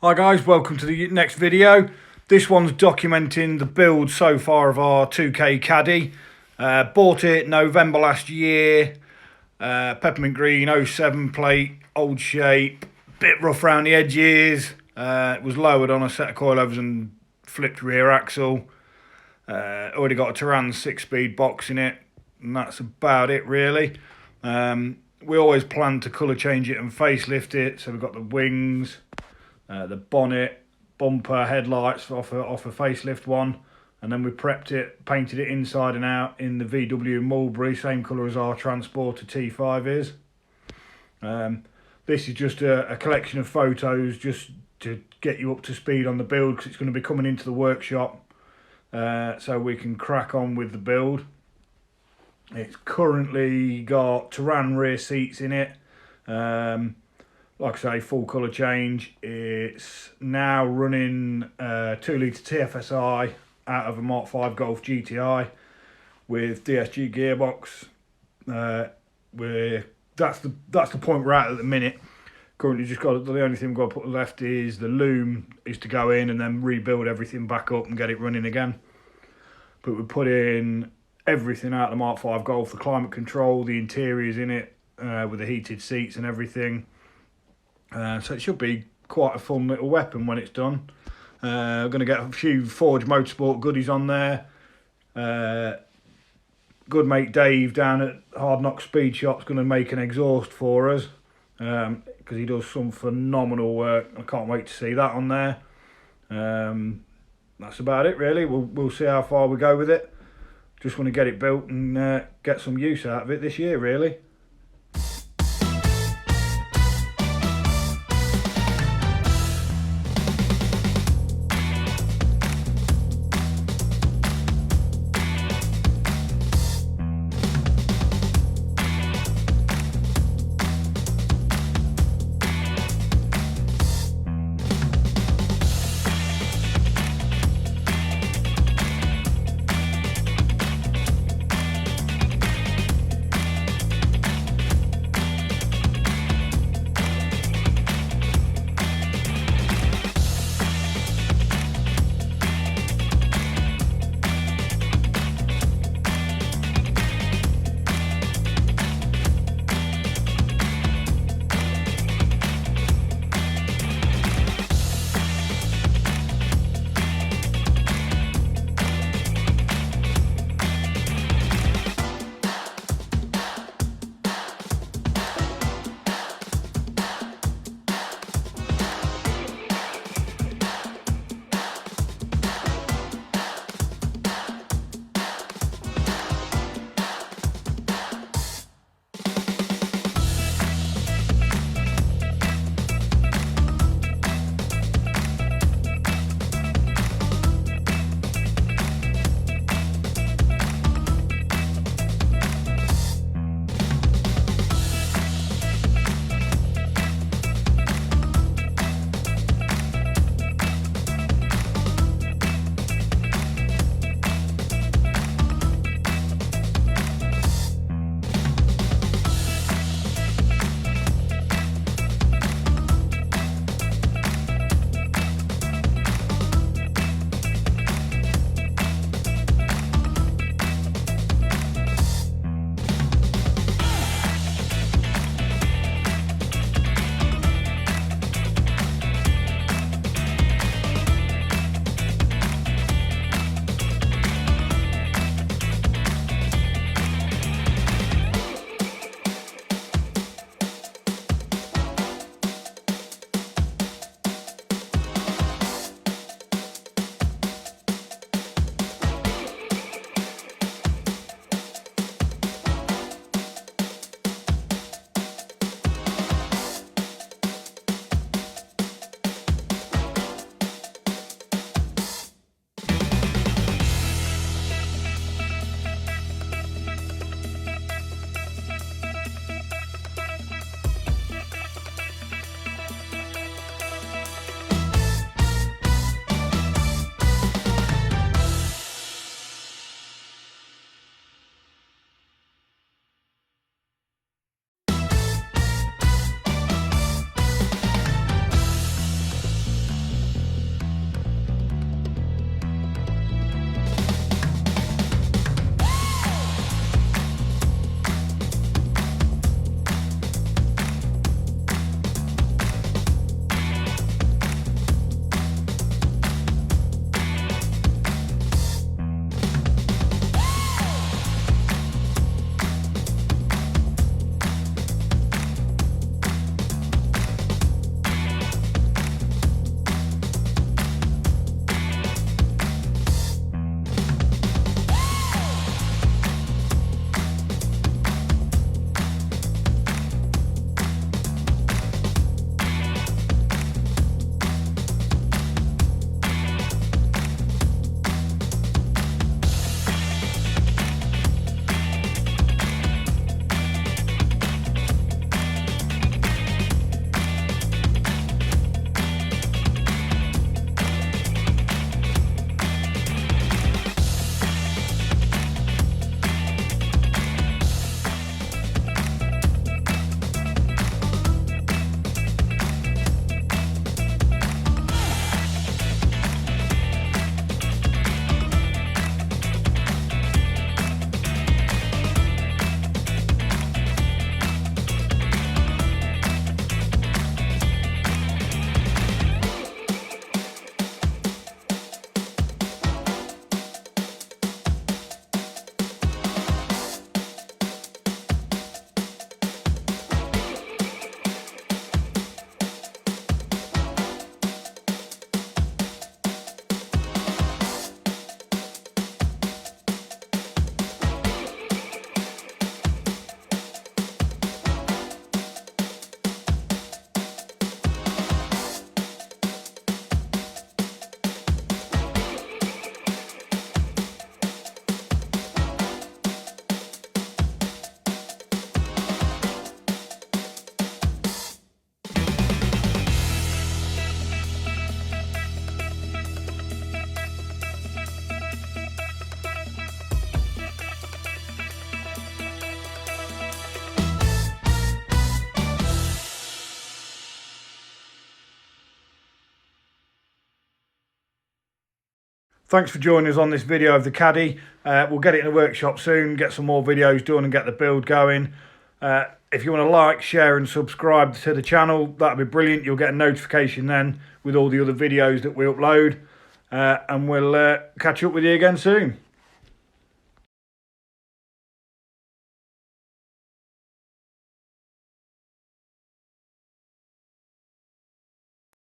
Hi guys, welcome to the next video. This one's documenting the build so far of our 2K Caddy. Bought it November last year. Peppermint green, 07 plate, old shape, bit rough around the edges. It was lowered on a set of coilovers and flipped rear axle. Already got a Turan 6-speed box in it, and that's about it really. We always plan to colour change it and facelift it, so we've got the wings, the bonnet, bumper, headlights off a facelift one, and then we prepped it, painted it inside and out in the VW Mulberry, same colour as our Transporter T5 is. This is just a collection of photos just to get you up to speed on the build, because it's going to be coming into the workshop, so we can crack on with the build. It's currently got Turan rear seats in it. Like I say, full colour change. It's now running 2-litre TFSI out of a Mark 5 Golf GTI with DSG gearbox. That's the point we're at the minute. Currently, just got the only thing we've got to put left is the loom is to go in and then rebuild everything back up and get it running again. But we put in everything out of the Mark 5 Golf, the climate control, the interiors in it with the heated seats and everything. So it should be quite a fun little weapon when it's done. We're going to get a few Forge Motorsport goodies on there. Good mate Dave down at Hard Knock Speed Shop's going to make an exhaust for us, because he does some phenomenal work. I can't wait to see that on there. That's about it really. We'll see how far we go with it. Just want to get it built and get some use out of it this year really. thanks for joining us on this video of the Caddy. We'll get it in the workshop soon, get some more videos done and get the build going. If you want to like, share and subscribe to the channel, that'd be brilliant. You'll get a notification then with all the other videos that we upload. And we'll catch up with you again soon.